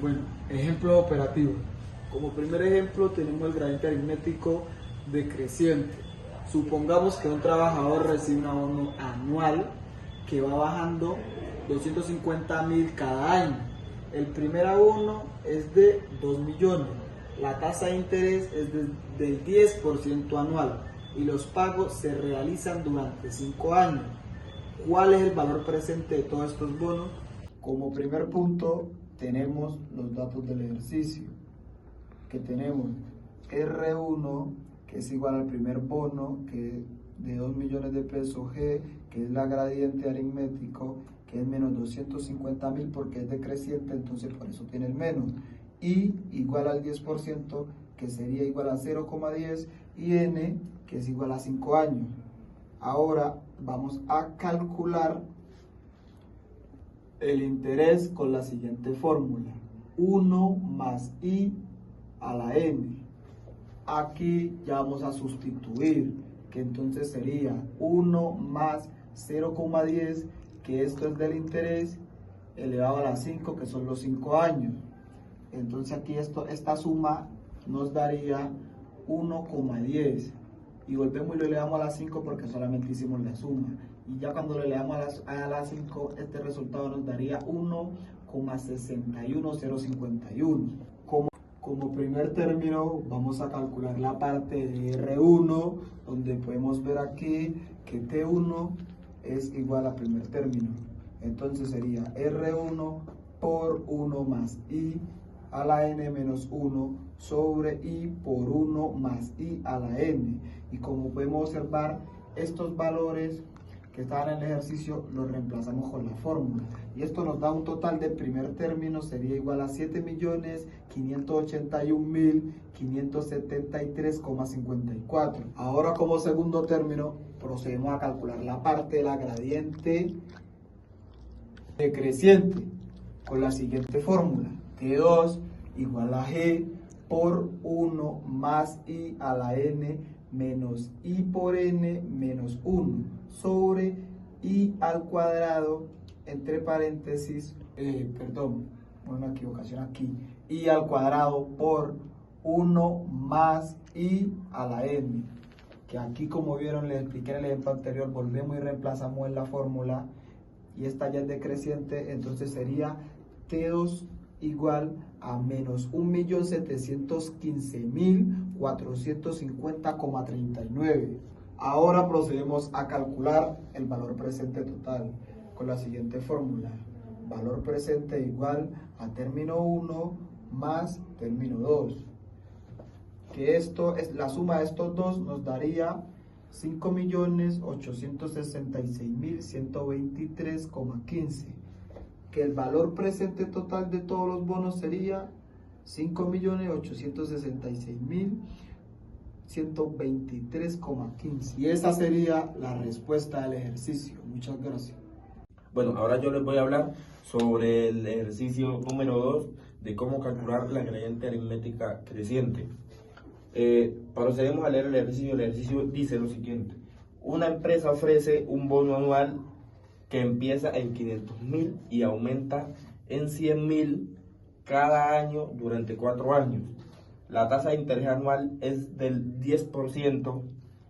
Bueno, ejemplo operativo. Como primer ejemplo tenemos el gradiente aritmético decreciente. Supongamos que un trabajador recibe un abono anual que va bajando 250.000 cada año. El primer abono es de 2 millones. La tasa de interés es del 10% anual y los pagos se realizan durante 5 años. ¿Cuál es el valor presente de todos estos bonos? Como primer punto tenemos los datos del ejercicio, que tenemos R1, que es igual al primer bono, que es de 2 millones de pesos, G, que es la gradiente aritmético, que es menos 250.000 porque es decreciente, entonces por eso tiene el menos, y igual al 10%, que sería igual a 0,10, y N, que es igual a 5 años. Ahora vamos a calcular el interés con la siguiente fórmula: 1 más I a la N. Aquí ya vamos a sustituir, que entonces sería 1 más 0,10, que esto es del interés, elevado a la 5, que son los 5 años. Entonces aquí esta suma nos daría 1,10. Y volvemos y lo elevamos a la 5 porque solamente hicimos la suma. Y ya cuando lo elevamos a la 5, este resultado nos daría 1,61051. Como primer término vamos a calcular la parte de R1, donde podemos ver aquí que T1 es igual a primer término. Entonces sería R1 por 1 más I a la N menos 1 sobre I por 1 más I a la N. Y como podemos observar, estos valores que estaban en el ejercicio los reemplazamos con la fórmula. Y esto nos da un total del primer término, sería igual a 7.581.573,54. Ahora como segundo término procedemos a calcular la parte de la gradiente decreciente con la siguiente fórmula: T2 igual a G por 1 más I a la N menos I por N menos 1 sobre I al cuadrado, entre paréntesis, una equivocación aquí, I al cuadrado por 1 más I a la N, que aquí, como vieron, les expliqué en el ejemplo anterior, volvemos y reemplazamos en la fórmula, y esta ya es decreciente, entonces sería T2 igual a menos 1.715.450,39. Ahora procedemos a calcular el valor presente total con la siguiente fórmula: valor presente igual a término 1 más término 2, que esto es la suma de estos dos, nos daría 5.866.123,15, que el valor presente total de todos los bonos sería 5.866.123,15. Y esa sería la respuesta del ejercicio. Muchas gracias. Bueno, ahora yo les voy a hablar sobre el ejercicio número 2 de cómo calcular la gradiente aritmética creciente. Procedemos a leer el ejercicio. El ejercicio dice lo siguiente: una empresa ofrece un bono anual que empieza en 500.000 y aumenta en 100.000 cada año durante 4 años. La tasa de interés anual es del 10%.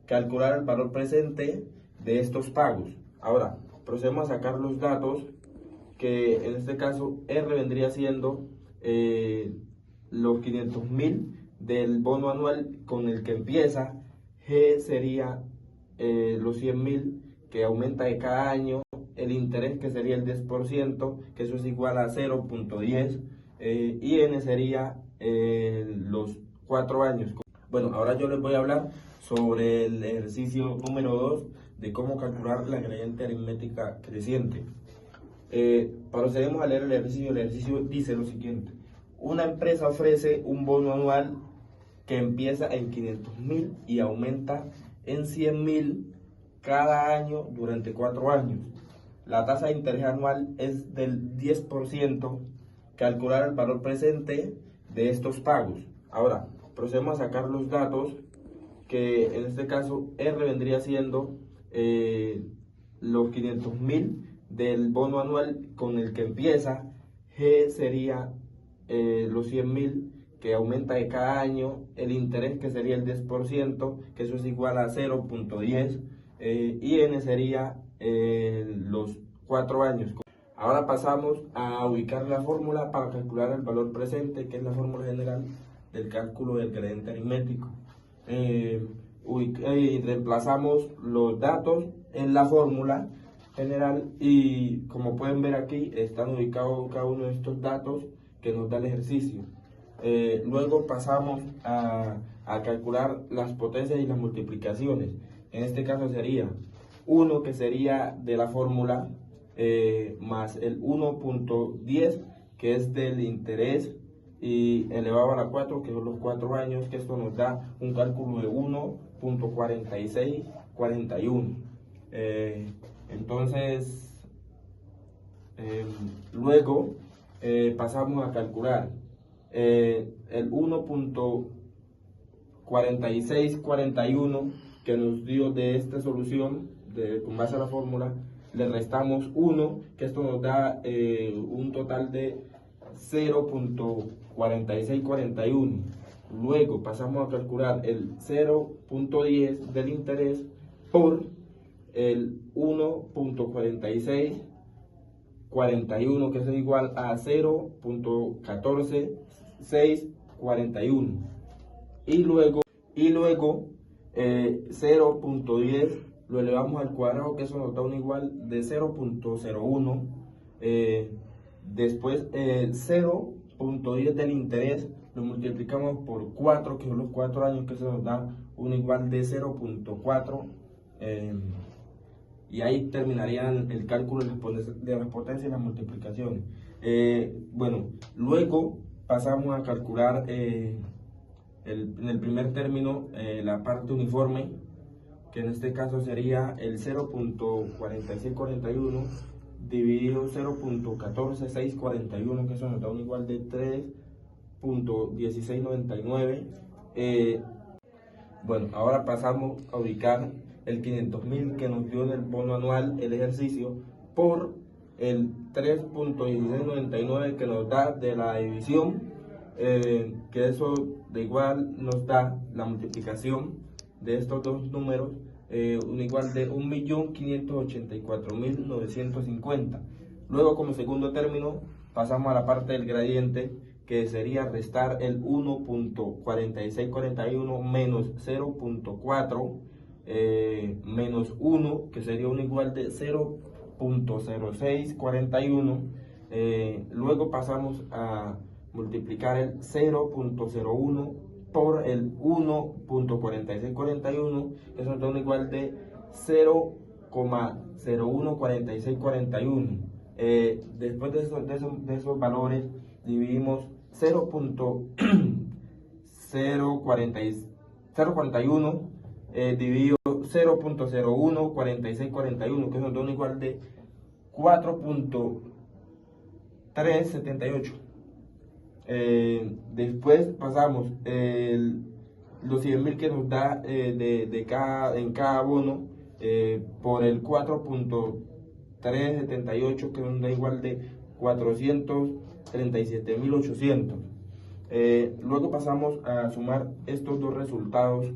Calcular el valor presente de estos pagos. Ahora, procedemos a sacar los datos, que en este caso R vendría siendo los 500.000 del bono anual con el que empieza, G sería los 100.000 que aumenta de cada año, el interés que sería el 10%, que eso es igual a 0,10, y N sería los 4 años. Bueno, ahora yo les voy a hablar sobre el ejercicio número 2 de cómo calcular la gradiente aritmética creciente. Procedemos a leer el ejercicio. El ejercicio dice lo siguiente: una empresa ofrece un bono anual que empieza en 500.000 y aumenta en 100.000 cada año durante 4 años. La tasa de interés anual es del 10%. Calcular el valor presente de estos pagos. Ahora, procedemos a sacar los datos, que en este caso R vendría siendo los 500.000 del bono anual con el que empieza, G sería los 100.000 que aumenta de cada año, el interés que sería el 10%, que eso es igual a 0.10, y N sería los 4 años. Ahora pasamos a ubicar la fórmula para calcular el valor presente, que es la fórmula general del cálculo del gradiente aritmético. Reemplazamos los datos en la fórmula general y como pueden ver aquí están ubicados cada uno de estos datos que nos da el ejercicio. Luego pasamos a calcular las potencias y las multiplicaciones. En este caso sería 1, que sería de la fórmula, más el 1.10, que es del interés, y elevado a la 4, que son los 4 años, que esto nos da un cálculo de 1.4641. Entonces, luego pasamos a calcular el 1.4641 que nos dio de esta solución, con base a la fórmula, le restamos 1, que esto nos da un total de 0.4641. Luego pasamos a calcular el 0.10 del interés por el 1.4641, que es igual a 0.14641. Y luego 0.10 lo elevamos al cuadrado, que eso nos da un igual de 0.01. Después 0.10 del interés lo multiplicamos por 4, que son los 4 años, que eso nos da un igual de 0.4. Y ahí terminarían el cálculo de las potencias y las multiplicaciones. Bueno, luego pasamos a calcular en el primer término la parte uniforme, que en este caso sería el 0.4641 dividido 0.14641, que eso nos da un igual de 3.1699. Bueno, ahora pasamos a ubicar el 500.000 que nos dio del bono anual el ejercicio por el 3.1699 que nos da de la división, que eso de igual nos da la multiplicación de estos dos números, un igual de 1.584.950. Luego, como segundo término, pasamos a la parte del gradiente, que sería restar el 1.4641 menos 0.4 menos 1, que sería un igual de 0.0641. Luego pasamos a multiplicar el 0.01 por el 1.4641, que eso nos da un igual de 0.014641. Después de esos valores dividimos 0.041 dividido 0.014641, que nos da un igual de 4.378. Después pasamos los 100.000 que nos da en cada bono por el 4.378, que nos da igual de 437.800. Luego pasamos a sumar estos dos resultados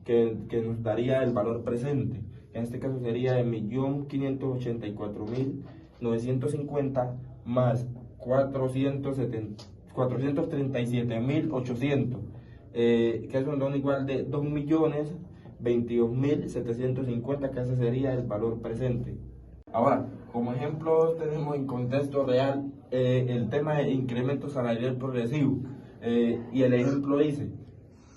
que nos daría el valor presente. En este caso sería de 1.584.950 más 437.800, que eso nos da un igual de 2.022.750, que ese sería el valor presente. Ahora, como ejemplo tenemos en contexto real el tema de incremento salarial progresivo, y el ejemplo dice: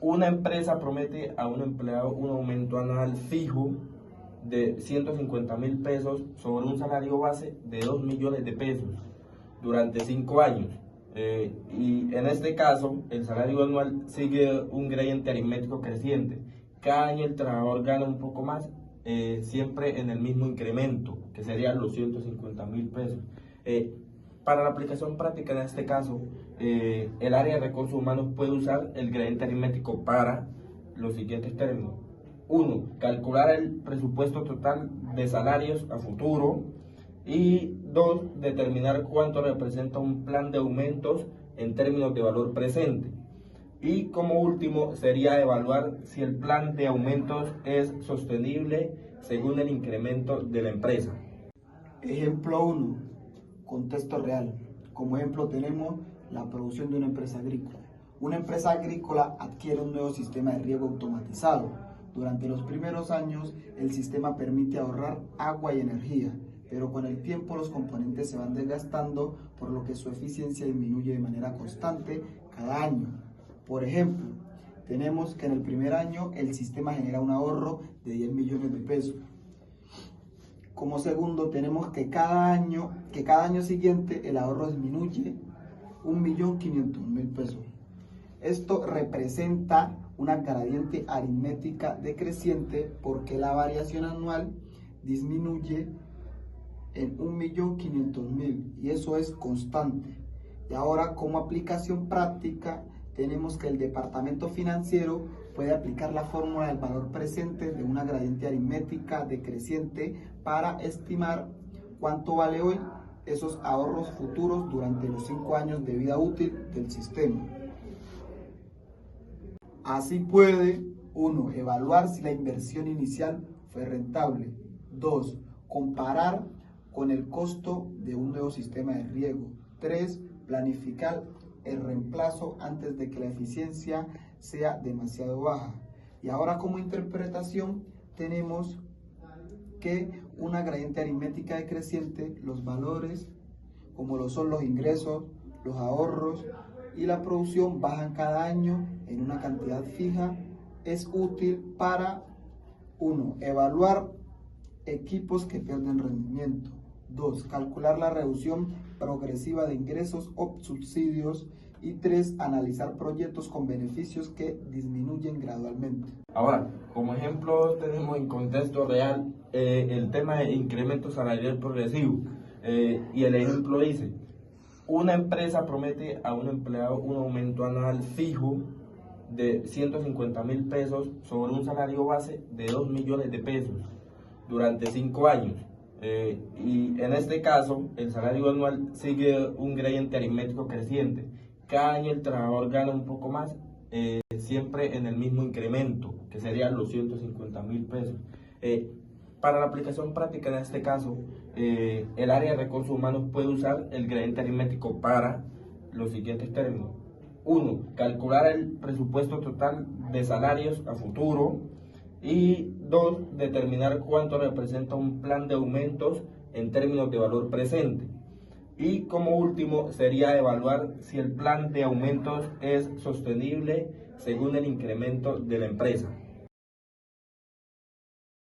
una empresa promete a un empleado un aumento anual fijo de 150.000 pesos sobre un salario base de 2 millones de pesos durante 5 años. Y en este caso, el salario anual sigue un gradiente aritmético creciente. Cada año el trabajador gana un poco más, siempre en el mismo incremento, que serían los 150.000 pesos. Para la aplicación práctica en este caso, el área de recursos humanos puede usar el gradiente aritmético para los siguientes términos. 1. Calcular el presupuesto total de salarios a futuro. Y 2, determinar cuánto representa un plan de aumentos en términos de valor presente. Y como último sería evaluar si el plan de aumentos es sostenible según el incremento de la empresa. Ejemplo 1, contexto real. Como ejemplo tenemos la producción de una empresa agrícola. Una empresa agrícola adquiere un nuevo sistema de riego automatizado. Durante los primeros años, el sistema permite ahorrar agua y energía, pero con el tiempo los componentes se van desgastando, por lo que su eficiencia disminuye de manera constante cada año. Por ejemplo, tenemos que en el primer año el sistema genera un ahorro de 10 millones de pesos. Como segundo, tenemos que cada año siguiente el ahorro disminuye 1.500.000 pesos. Esto representa una gradiente aritmética decreciente porque la variación anual disminuye en 1.500.000 y eso es constante. Y ahora, como aplicación práctica, tenemos que el departamento financiero puede aplicar la fórmula del valor presente de una gradiente aritmética decreciente para estimar cuánto vale hoy esos ahorros futuros durante los 5 años de vida útil del sistema. Así puede 1. Evaluar si la inversión inicial fue rentable. 2. Comparar con el costo de un nuevo sistema de riego. 3. Planificar el reemplazo antes de que la eficiencia sea demasiado baja. Y ahora, como interpretación, tenemos que una gradiente aritmética decreciente, los valores como lo son los ingresos, los ahorros y la producción bajan cada año en una cantidad fija, es útil para 1. Evaluar equipos que pierden rendimiento. 2. Calcular la reducción progresiva de ingresos o subsidios. Y 3. Analizar proyectos con beneficios que disminuyen gradualmente. Ahora, como ejemplo tenemos en contexto real el tema de incremento salarial progresivo. Y el ejemplo dice, una empresa promete a un empleado un aumento anual fijo de 150.000 pesos sobre un salario base de 2 millones de pesos durante 5 años. Y en este caso, el salario anual sigue un gradiente aritmético creciente. Cada año el trabajador gana un poco más, siempre en el mismo incremento, que serían los 150.000 pesos. Para la aplicación práctica en este caso, el área de recursos humanos puede usar el gradiente aritmético para los siguientes términos. 1. Calcular el presupuesto total de salarios a futuro. Y 2. Determinar cuánto representa un plan de aumentos en términos de valor presente. Y como último sería evaluar si el plan de aumentos es sostenible según el incremento de la empresa.